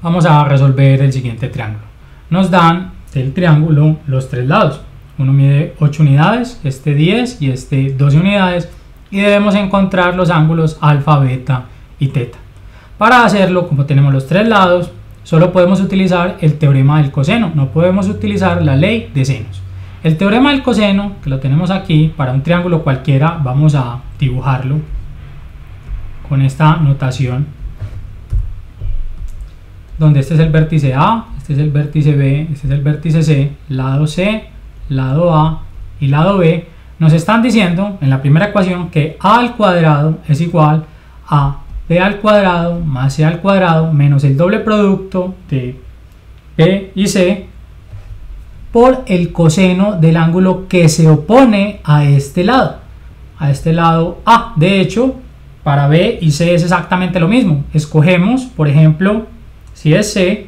Vamos a resolver el siguiente triángulo. Nos dan del triángulo los tres lados. Uno mide 8 unidades, este 10 y este 12 unidades. Y debemos encontrar los ángulos alfa, beta y teta. Para hacerlo, como tenemos los tres lados, solo podemos utilizar el teorema del coseno. No podemos utilizar la ley de senos. El teorema del coseno, que lo tenemos aquí, para un triángulo cualquiera, vamos a dibujarlo con esta notación, donde este es el vértice A, este es el vértice B, este es el vértice C, lado C, lado A y lado B. Nos están diciendo en la primera ecuación que A al cuadrado es igual a B al cuadrado más C al cuadrado menos el doble producto de B y C por el coseno del ángulo que se opone a este lado A. De hecho, para B y C es exactamente lo mismo. Escogemos, por ejemplo, si es C,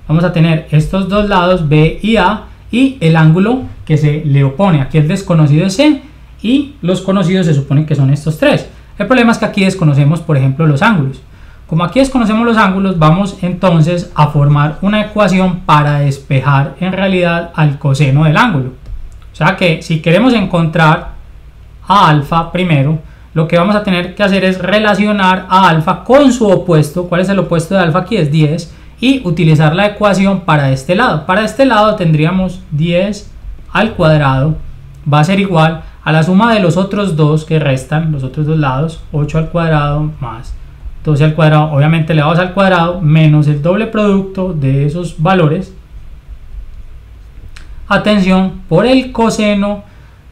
vamos a tener estos dos lados B y A y el ángulo que se le opone. Aquí el desconocido es C y los conocidos se supone que son estos tres. El problema es que aquí desconocemos, por ejemplo, los ángulos. Como aquí desconocemos los ángulos, vamos entonces a formar una ecuación para despejar en realidad al coseno del ángulo. O sea que si queremos encontrar a alfa primero, lo que vamos a tener que hacer es relacionar a alfa con su opuesto. ¿Cuál es el opuesto de alfa? Aquí es 10. Y utilizar la ecuación para este lado. Para este lado tendríamos 10 al cuadrado. Va a ser igual a la suma de los otros dos que restan, los otros dos lados, 8 al cuadrado más 12 al cuadrado, obviamente elevados al cuadrado, menos el doble producto de esos valores. Atención, por el coseno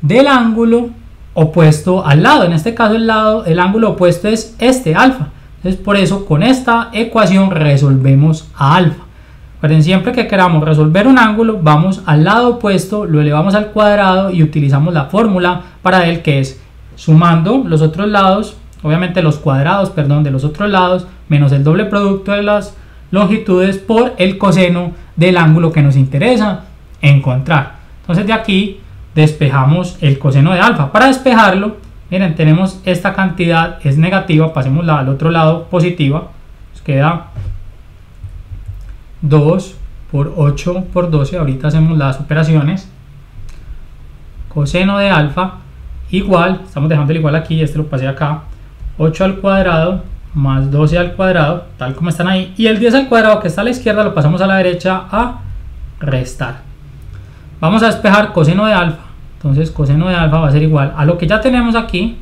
del ángulo opuesto al lado. En este caso el ángulo opuesto es este, alfa. Entonces por eso con esta ecuación resolvemos a alfa. Recuerden, siempre que queramos resolver un ángulo, vamos al lado opuesto, lo elevamos al cuadrado y utilizamos la fórmula para él, que es sumando los otros lados, obviamente los cuadrados, perdón, de los otros lados, menos el doble producto de las longitudes por el coseno del ángulo que nos interesa encontrar. Entonces de aquí despejamos el coseno de alfa. Para despejarlo, miren, tenemos esta cantidad, es negativa, pasémosla al otro lado, positiva, nos queda 2 por 8 por 12, ahorita hacemos las operaciones, coseno de alfa igual, estamos dejando el igual aquí, este lo pasé acá, 8 al cuadrado más 12 al cuadrado, tal como están ahí, y el 10 al cuadrado que está a la izquierda lo pasamos a la derecha a restar. Vamos a despejar coseno de alfa, entonces coseno de alfa va a ser igual a lo que ya tenemos aquí,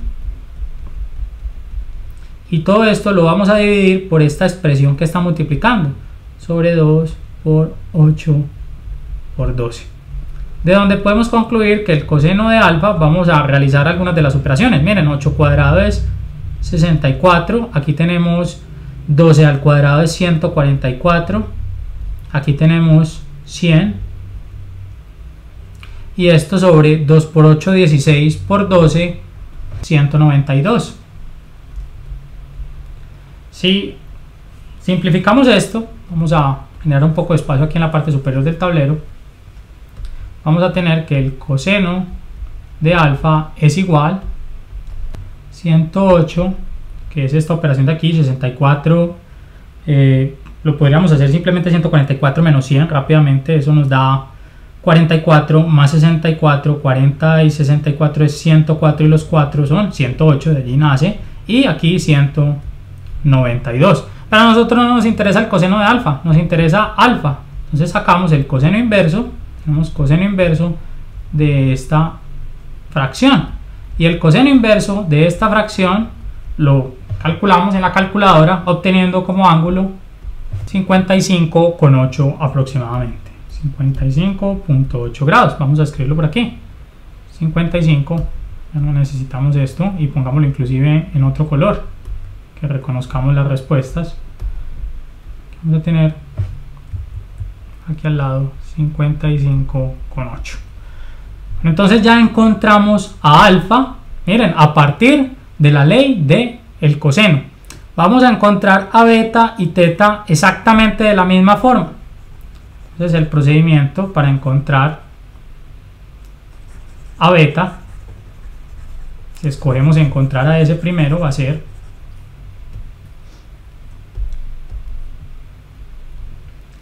y todo esto lo vamos a dividir por esta expresión que está multiplicando, sobre 2 por 8 por 12. De donde podemos concluir que el coseno de alfa, vamos a realizar algunas de las operaciones. Miren, 8 cuadrado es 64, aquí tenemos 12 al cuadrado es 144, aquí tenemos 100, y esto sobre 2 por 8, 16 por 12, 192. Si simplificamos esto, vamos a generar un poco de espacio aquí en la parte superior del tablero. Vamos a tener que el coseno de alfa es igual 108, que es esta operación de aquí, 64, lo podríamos hacer simplemente 144 menos 100 rápidamente, eso nos da 44 más 64, 40 y 64 es 104 y los 4 son 108, de allí nace, y aquí 192. Para nosotros no nos interesa el coseno de alfa, nos interesa alfa. Entonces sacamos el coseno inverso, tenemos coseno inverso de esta fracción. Y el coseno inverso de esta fracción lo calculamos en la calculadora obteniendo como ángulo 55,8 aproximadamente. 55,8 grados. Vamos a escribirlo por aquí. 55, ya no necesitamos esto y pongámoslo inclusive en otro color, que reconozcamos las respuestas. Vamos a tener aquí al lado 55,8. Entonces ya encontramos a alfa, miren, a partir de la ley del coseno. Vamos a encontrar a beta y teta exactamente de la misma forma. Entonces el procedimiento para encontrar a beta, si escogemos encontrar a ese primero, va a ser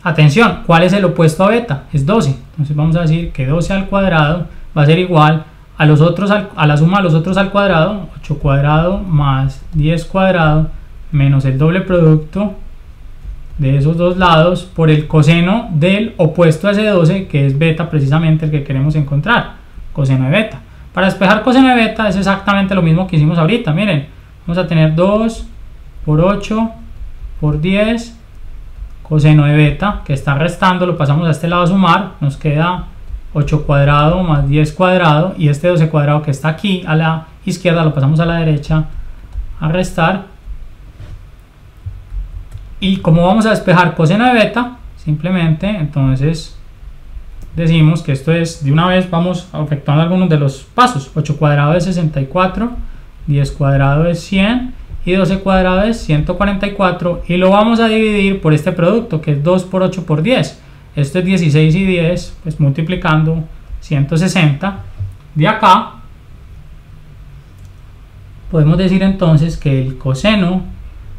Atención, ¿cuál es el opuesto a beta? Es 12. Entonces vamos a decir que 12 al cuadrado va a ser igual a los otros a la suma de los otros al cuadrado, 8 cuadrado más 10 cuadrado menos el doble producto de esos dos lados por el coseno del opuesto a ese 12, que es beta, precisamente el que queremos encontrar, coseno de beta. Para despejar coseno de beta es exactamente lo mismo que hicimos ahorita. Miren, vamos a tener 2 por 8 por 10 coseno de beta, que está restando, lo pasamos a este lado a sumar, nos queda 8 cuadrado más 10 cuadrado, y este 12 cuadrado que está aquí a la izquierda lo pasamos a la derecha a restar. Y como vamos a despejar coseno de beta, simplemente entonces decimos que esto es, de una vez vamos efectuando algunos de los pasos. 8 cuadrado es 64, 10 cuadrado es 100 y 12 cuadrado es 144, y lo vamos a dividir por este producto que es 2 por 8 por 10. Esto es 16 y 10, pues multiplicando 160. De acá podemos decir entonces que el coseno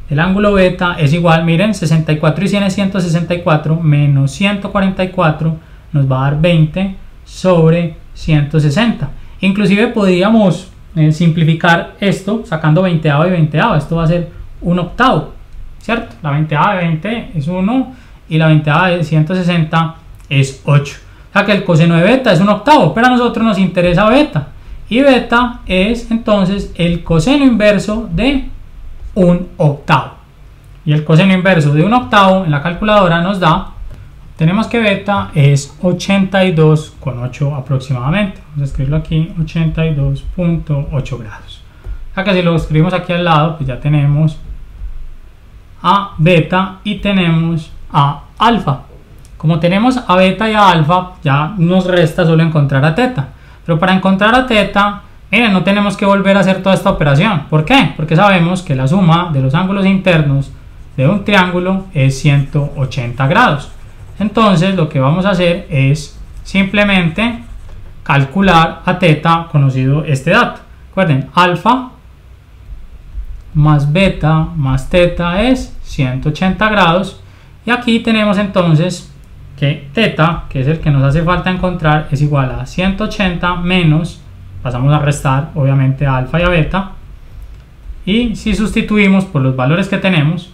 del ángulo beta es igual, miren, 64 y 100 es 164 menos 144 nos va a dar 20 sobre 160. Inclusive podríamos simplificar esto sacando 20avo y 20avo. Esto va a ser 1/8, ¿cierto? La 20ava de 20 es 1 y la 20ava de 160 es 8. O sea que el coseno de beta es 1/8, pero a nosotros nos interesa beta. Y beta es entonces el coseno inverso de 1/8. Y el coseno inverso de 1/8 en la calculadora nos da, tenemos que beta es 82,8 aproximadamente. Vamos a escribirlo aquí, 82,8 grados. O sea que si lo escribimos aquí al lado, pues ya tenemos a beta y tenemos a alfa. Como tenemos a beta y a alfa, ya nos resta solo encontrar a teta. Pero para encontrar a teta, miren, no tenemos que volver a hacer toda esta operación. ¿Por qué? Porque sabemos que la suma de los ángulos internos de un triángulo es 180 grados. Entonces lo que vamos a hacer es simplemente calcular a teta conocido este dato. Recuerden, alfa más beta más teta es 180 grados. Y aquí tenemos entonces que teta, que es el que nos hace falta encontrar, es igual a 180 menos, pasamos a restar obviamente a alfa y a beta, y si sustituimos por los valores que tenemos,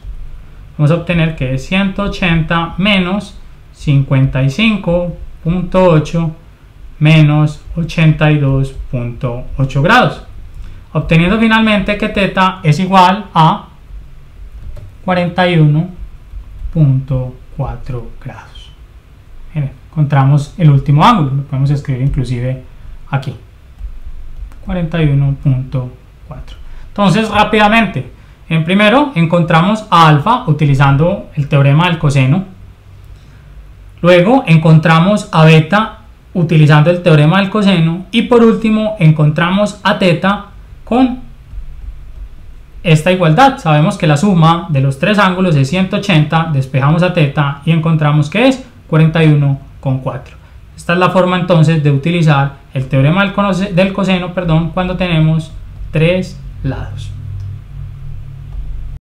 vamos a obtener que es 180 menos 55,8 menos 82,8 grados, obteniendo finalmente que teta es igual a 41,4 grados. Miren, encontramos el último ángulo, lo podemos escribir inclusive aquí, 41,4. Entonces rápidamente, en primero encontramos a alfa utilizando el teorema del coseno, luego encontramos a beta utilizando el teorema del coseno, y por último encontramos a teta con esta igualdad. Sabemos que la suma de los tres ángulos es 180, despejamos a teta y encontramos que es 41,4. Esta es la forma entonces de utilizar el teorema del coseno, cuando tenemos tres lados.